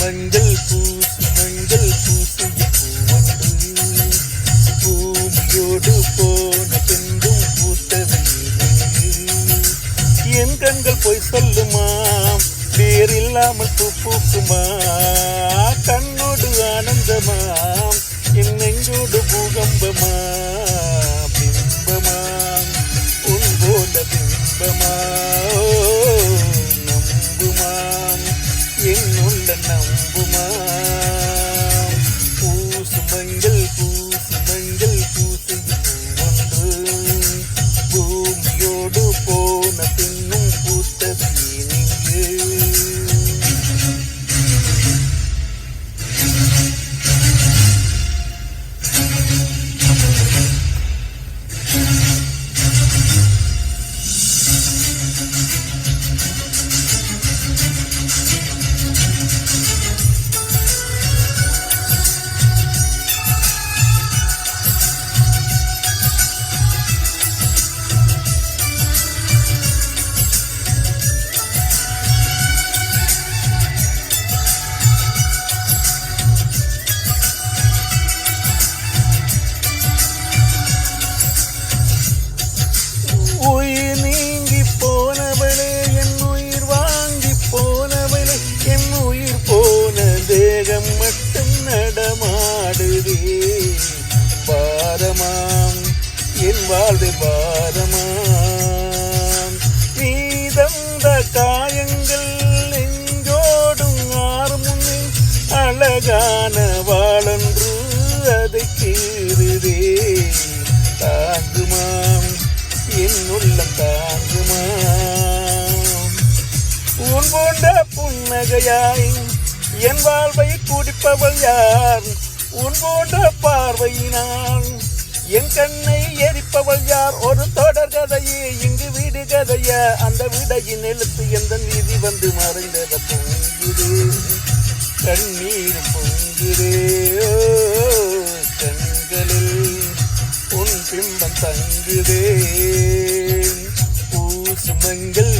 மஞ்சள் பூசிய பூவொன்று பூமியோடு போன பின்பும் பூத்தது என் கண்கள் போய் சொல்லுமா வேறில்லாமல் பூ பூக்குமா கண்ணோடு ஆனந்தமாம் என் நெஞ்சோடு பூகம்பமா பிம்பமாம் உன் போல பிம்பமா நம்புமாம் என்னுள்ள நம்புமாம் பூசு மஞ்சள் பூசிய பூவொன்று பூமியோடு போன பின்னும் பூத்தது நீங்கு உயிர் நீங்கி போனவளே என் உயிர் வாங்கி போனவளே என் உயிர் போன தேகம் மட்டும் நடமாடுதே பாரமாம் என் வாழ்வு பாரமாம் நீ தந்த காயங்கள் நெஞ்சோடும் ஆறுமுன்னே அழகான வாழன்று அதை கீறுதே தாங்குமாம் என் உள்ளம் தாங்குமாம் உன் போன்ற புன்னகையாய் என் வாழ்வை குடிப்பவள் யார் உன் போன்ற பார்வையினால் என் கண்ணை எரிப்பவள் யார் ஒரு தொடர் கதையே இங்கு வீடு கதையா அந்த விடையின் எழுத்து எந்த நீதி வந்து மறைந்தத பொங்குது கண்ணீர் பொங்குதே கண்களில் உன் பிம்பம் தங்குதே பூசு மஞ்சள்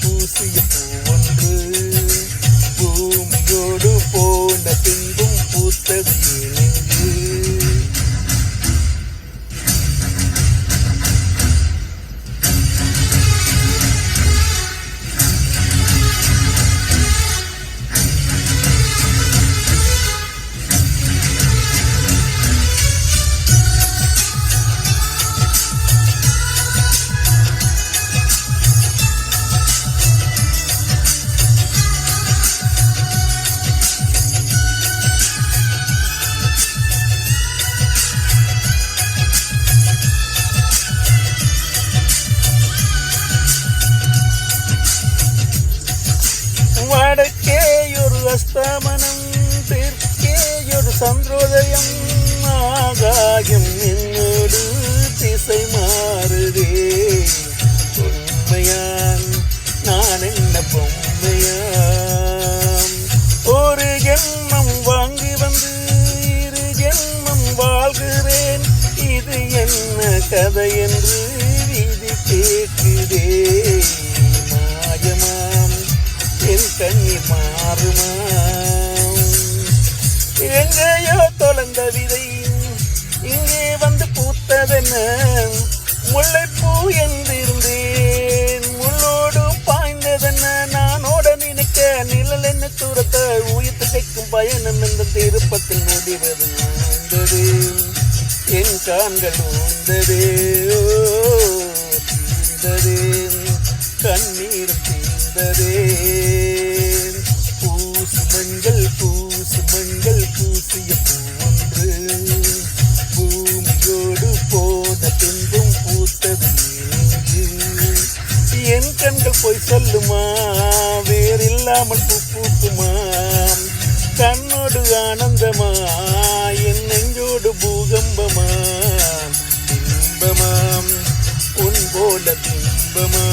பூசிய பூவொன்று பூமியோடு போன பின்பும் பூத்தது நெஞ்சு வடக்கேயொரு அஸ்தமனம் தெற்கேயொரு சந்திரோதயம் ஆகாயம் என்னோடு திசை மாறுதே உண்மையான் நான் என்ன பொம்மையாம் ஒரு ஜென்மம் வாங்கி வந்து இரு ஜென்மம் வாழ்கிறேன் இது என்ன கதை என்று விதி கேட்குதே மாயமாம் என் கண்ணீர் மாறுமாம் எங்கேயோ தொலைந்த விதை இங்கே வந்து பூத்ததென்ன முல்லைப்பூ என்றிருந்தேன் முள்ளோடு பாய்ந்ததென்ன நானோட நினைக்க நிழல் என்ன தூரத்த உயிர் திகைக்கும் பயணம் என்ற திருப்பத்தில் முடிவது ஊந்தது என் கான்கள் ஊந்ததே தீர்ந்ததே கண்ணீரும் தீர்ந்ததே பூசு மஞ்சள் பூசிய பூவொன்று பூமியோடு போன பின்பும் பூத்தது என் கண்கள் போய் சொல்லுமா வேறில்லாமல் பூ பூக்குமா கண்ணோடு ஆனந்தமா என் நெஞ்சோடு பூகம்பமா பிம்பமாம் உன் போல பிம்பமா